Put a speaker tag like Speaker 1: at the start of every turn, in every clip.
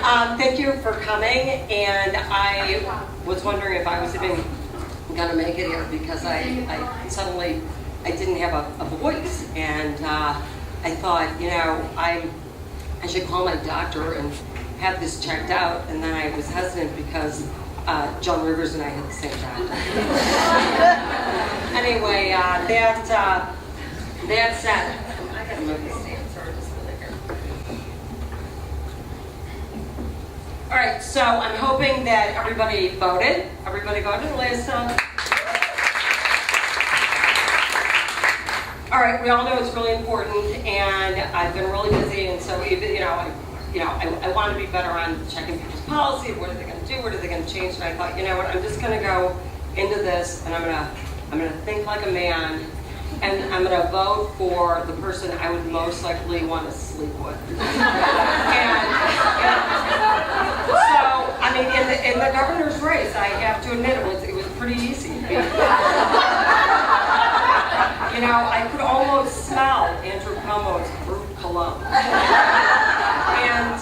Speaker 1: Thank you for coming, and I was wondering if I was even going to make it here because I suddenly didn't have a voice, and I thought, I should call my doctor and have this checked out, and then I was hesitant because Joan Rivers and I had the same doctor. Anyway, that said, I gotta move this stand, sorry, just a minute here. All right, so I'm hoping that everybody voted. Everybody voted, Liz. All right, we all know it's really important, and I've been really busy, and so even, I want to be better on checking people's policy. What are they going to do? What are they going to change? And I thought, you know what? I'm just going to go into this, and I'm going to think like a man, and I'm going to vote for the person I would most likely want to sleep with. And so, I mean, in the governor's race, I have to admit it was pretty easy. I could almost smell Andrew Cuomo's brute cologne. And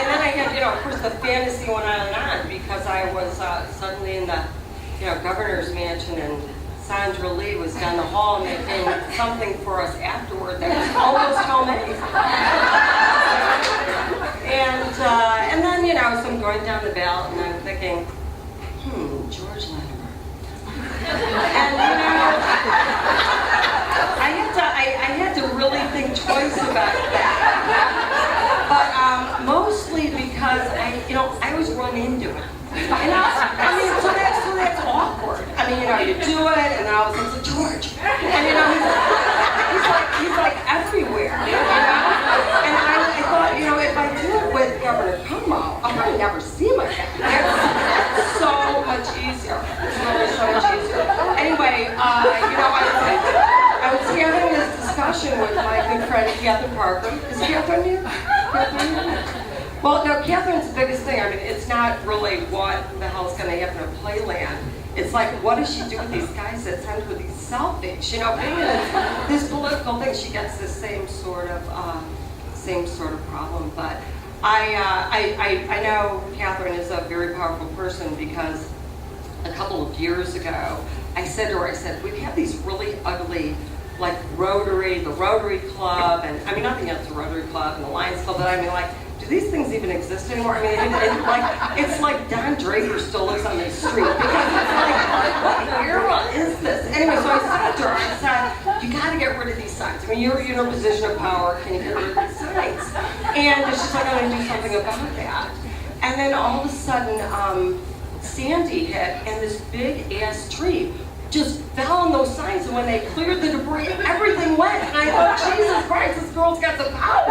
Speaker 1: then I had, of course, the fantasy went on and on because I was suddenly in the, governor's mansion, and Sandra Lee was down the hall making something for us afterward that was almost homemade. And then, so I'm going down the ballot, and I'm thinking, George Latimer. And I had to really think twice about that. But mostly because I always run into him. So that's awkward. You do it, and then all of a sudden it's George. And he's like everywhere. And I thought, if I do it with Governor Cuomo, I'll probably never see him again. It's so much easier. It's really so much easier. Anyway, I was having this discussion with my good friend Catherine Parker. Is Catherine here? Well, no, Catherine's the biggest thing. It's not really what the hell's going to happen at Playland. It's like, what does she do with these guys that send her these selfies? This political thing, she gets the same sort of problem. But I know Catherine is a very powerful person because a couple of years ago, I said to her, we have these really ugly, like the Rotary Club, and nothing against the Rotary Club and the Lions Club, but do these things even exist anymore? It's like Don Draper still lives on the street because it's like, what era is this? Anyway, so I said to her, you got to get rid of these signs. You're in a position of power. Can you get rid of these signs? And she's like, I'm going to do something about that. And then all of a sudden, Sandy hit, and this big ass tree just fell on those signs, and when they cleared the debris, everything went. And I thought, Jesus Christ, this girl's got some power.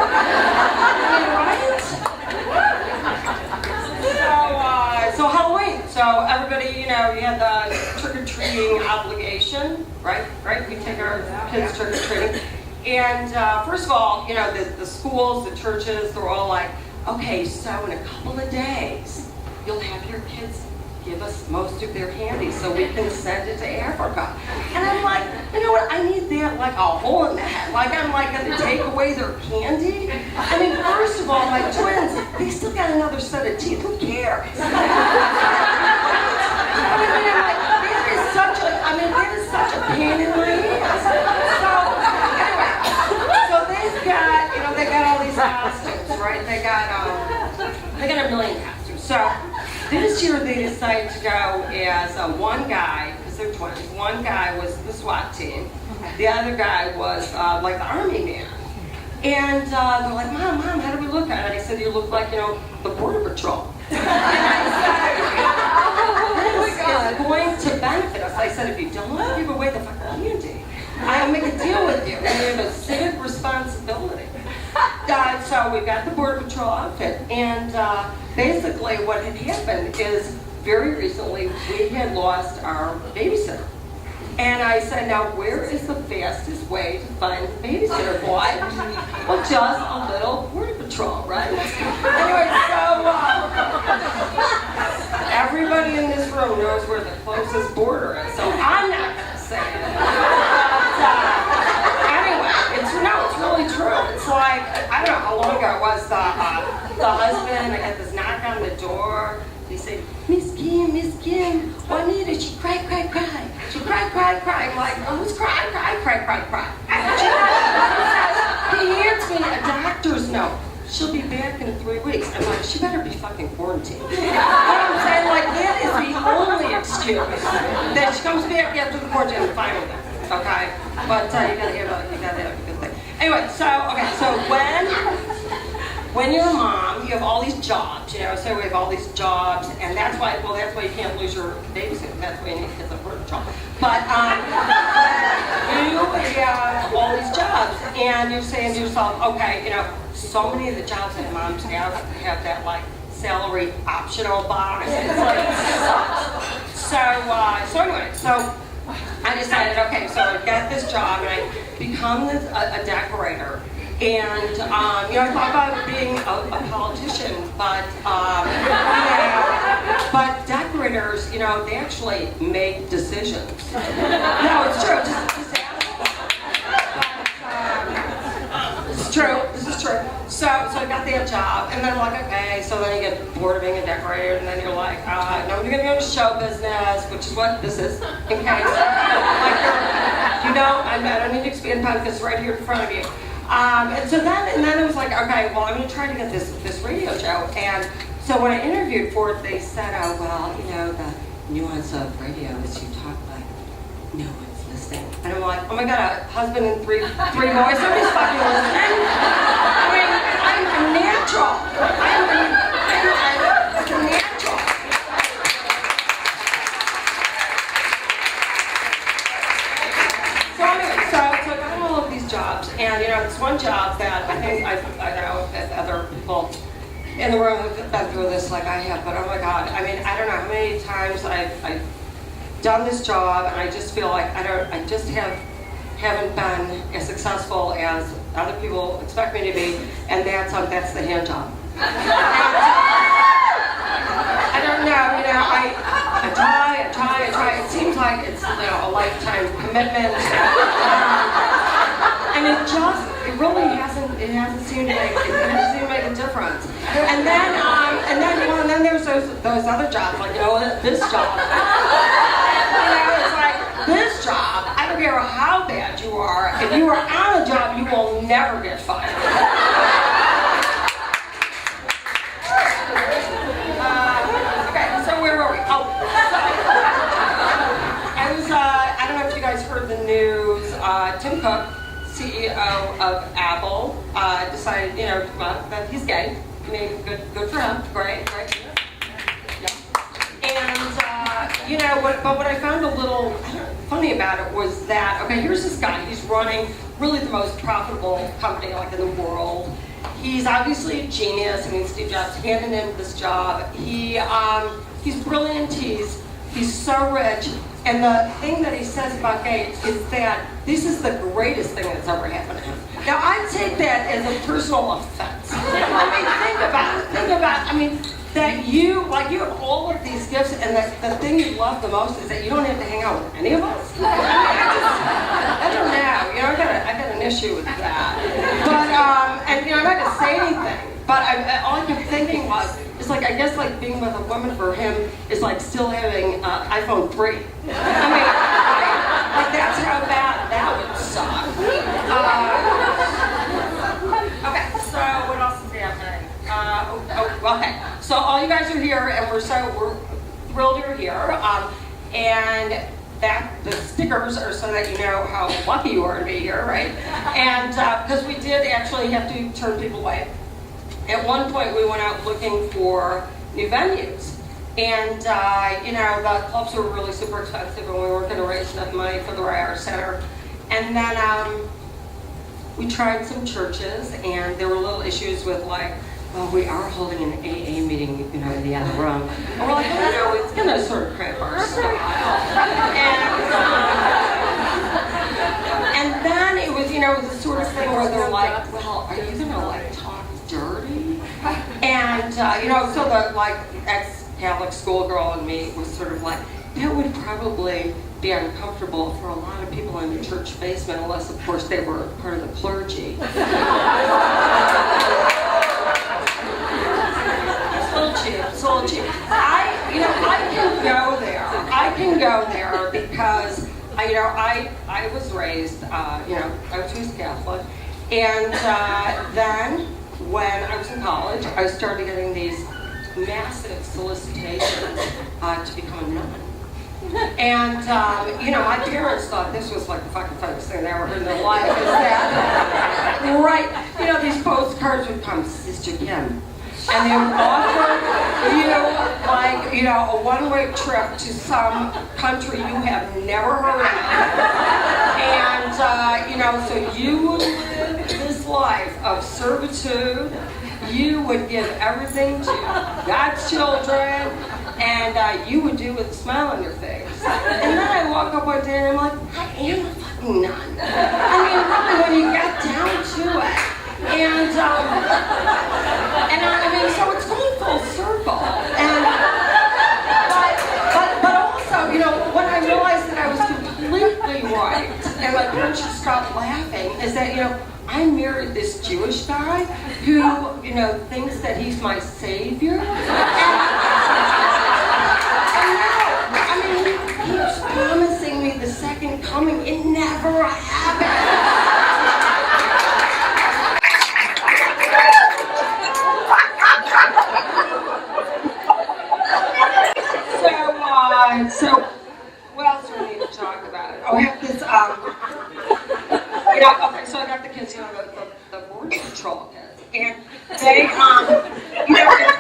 Speaker 1: Right? So Halloween. So everybody, you had the trick-or-treating obligation, right? We take our kids trick-or-treating. And first of all, the schools, the churches, they're all like, okay, so in a couple of days, you'll have your kids give us most of their candy so we can send it to Africa. And I'm like, you know what, I need that like a hole in the head. I'm going to take away their candy? First of all, my twins, they still got another set of teeth. Who cares? That is such a pain in my ass. So they've got, they got all these costumes, right? They got a million costumes. So this year they decided to go as one guy, because they're twins. One guy was the SWAT team. The other guy was like the army man. And they're like, Mom, how do we look? And I said, you look like, the Border Patrol. And I said, this is going to benefit us. I said, if you don't give away the fucking candy, I'll make a deal with you. And we have a civic responsibility. So we've got the Border Patrol outfit, and basically what had happened is very recently we had lost our babysitter. And I said, now where is the fastest way to find the babysitter, boy? Well, just a little Border Patrol, right? Anyway, so everybody in this room knows where the closest border is, so I'm not going to say it. But anyway, it's really true. It's like, I don't know how long ago it was, the husband, I got this knock on the door. He said, Miss Kim, Juanita, she cried. She cried. I'm like, oh, who's cried? Cry. He hands me a doctor's note. She'll be back in 3 weeks. I'm like, she better be fucking quarantined. You know what I'm saying? Like, that is the only excuse. That she comes back after the quarantine and fine with it. Okay? But you gotta have a good thing. Anyway, so when you're a mom, you have all these jobs, you know, so we have all these jobs, and that's why you can't lose your babysitter. That's why you need kids at work job. But you have all these jobs, and you're saying to yourself, okay, you know, so many of the jobs that moms have that like salary optional bonus. It's like sucks. So anyway, I decided, okay, so I got this job, and I become a decorator. And, you know, I thought about being a politician, but, but decorators, you know, they actually make decisions. No, it's true. Just This is true. So I got that job, and then I'm like, okay, so then you get bored of being a decorator, and then you're like, no, I'm gonna go into show business, which is what this is, in case. I don't need to expand upon this right here in front of you. And then it was like, okay, well, I'm going to try to get this radio show. And so when I interviewed for it, they said, oh, well, you know, the nuance of radio is you talk like no one's listening. And I'm like, oh my God, a husband and three boys, somebody's fucking listening. I mean, I'm a natural. I'm a natural. So anyway, so I got all of these jobs, and you know, it's one job that I think I know that other people in the room have been through this like I have, but oh my God, I mean, I don't know how many times I've done this job, and I just feel like I just haven't been as successful as other people expect me to be, and that's the hand job. I don't know, you know, I try. It seems like it's, you know, a lifetime commitment, and it really hasn't seemed to make a difference. And then there's those other jobs, like, you know, this job. You know, it's like, this job, I don't care how bad you are, if you are on a job, you will never get fired. Okay, so where were we? Oh, I don't know if you guys heard the news, Tim Cook, CEO of Apple, decided, you know, that he's gay. I mean, good for him. Great. Yeah. And, you know, what I found a little funny about it was that, okay, here's this guy. He's running really the most profitable company, like, in the world. He's obviously a genius. I mean, Steve Jobs handed him this job. He's brilliant. He's so rich. And the thing that he says about gays is that this is the greatest thing that's ever happened to him. Now, I take that as a personal offense. I mean, think about, I mean, that you have all of these gifts, and the thing you love the most is that you don't have to hang out with any of us. I don't know, you know, I got an issue with that. But, and you know, I'm not gonna say anything, but all I kept thinking was, it's like, I guess like being with a woman for him is like still having iPhone 3. I mean, like that's how bad that would suck. Okay, so what else is happening? Okay, so all you guys are here, and we're thrilled you're here. And the stickers are so that you know how lucky you are to be here, right? And because we did actually have to turn people away. At one point, we went out looking for new venues, and you know, the clubs were really super expensive, and we weren't going to raise enough money for the Ray Center. And then we tried some churches, and there were little issues with like, well, we are holding an AA meeting, you know, in the other room, and we're like, oh, no, it's going to sort of cramp our style. And then it was, you know, it was the sort of thing where they're like, well, are you going to like talk dirty? And, you know, so the like ex-Catholic schoolgirl in me was sort of like, that would probably be uncomfortable for a lot of people in the church basement, unless, of course, they were part of the clergy. little cheap. I can go there because I was raised, I was raised Catholic, and then when I was in college, I started getting these massive solicitations to become a nun. And, my parents thought this was like the fucking funniest thing they ever heard in their life. Is that, right, these postcards would come, Sister Kim. And they would offer you, a one-way trip to some country you have never heard of. And, so you would live this life of servitude. You would give everything to God's children, and you would do it with a smile on your face. And then I walk up one day and I'm like, I am a fucking nun. Really, when you get down to it. And so it's going full circle. And but also, when I realized that I was completely right, and my parents should stop laughing, is that I married this Jewish guy who thinks that he's my savior. And he keeps promising me the second coming. It never happened. So, what else do we need to talk about? Oh, I have this, okay, so I got the kids, the border patrol kids, and they,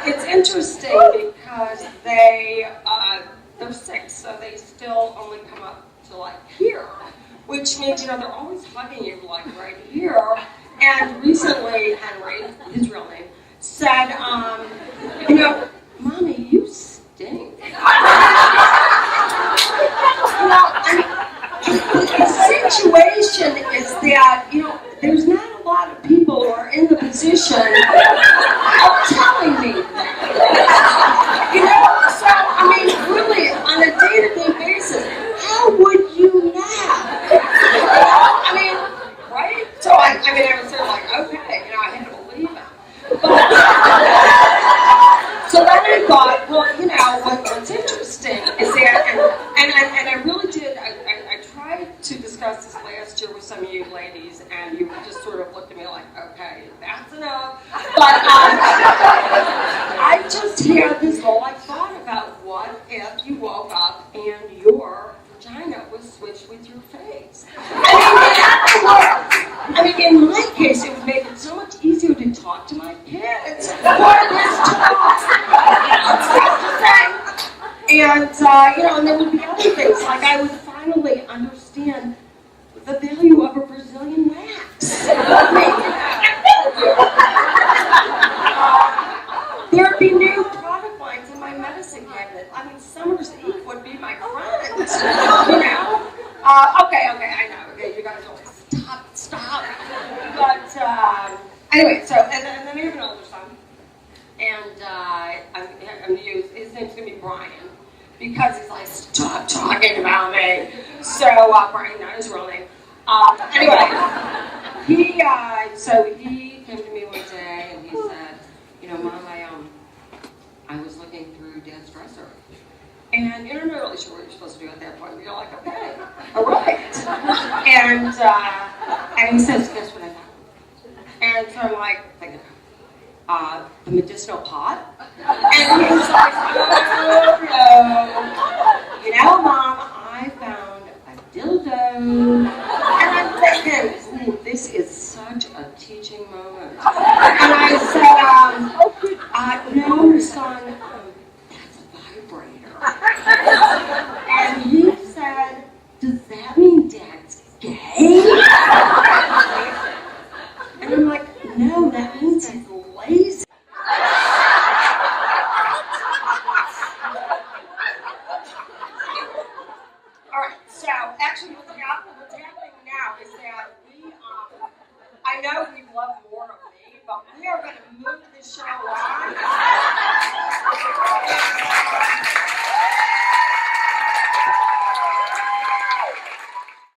Speaker 1: it's interesting because they're 6, so they still only come up to like here, which means, they're always hugging you like right here, and recently Henry, his real name, said, Mommy, you stink. The situation is that, there's not a lot of people who are in the position of telling me that. So, really, on a day-to-day basis, how would you not? Right? So, I was sort of like, okay, I had to believe him. So then I thought, well, what's interesting is that, and I really did, I tried to discuss this last year with some of you ladies, and you just sort of looked at me like, okay, that's enough. But I just had this whole thought about what if you woke up and your vagina was switched with your face. In my case, it would make it so much easier to talk to my kids. And there would be other things, like I would finally understand the value of a Brazilian wax. There'd be new product lines in my medicine cabinet. Summer's Eve would be my friend. Okay, I know. Okay, you guys always stop. But anyway, so and then I have an older son, and I'm gonna use his name's gonna be Brian because he's like, stop talking about me. So Brian, not his real name. Anyway, he came to me one day and he said, Mom, I was looking through Dad's dresser. And you're not really sure what you're supposed to do at that point. You're like, okay, all right. And he says, guess what I found? And so I'm like, thinking, the medicinal pot? And he's like, oh no. Mom, I found a dildo. And I'm thinking, this is such a teaching moment. And I said, no, son, that's a vibrator. And he said, does that mean Dad's gay? And I'm like, no, that means he's lazy. Alright, so actually what's happening now is that I know we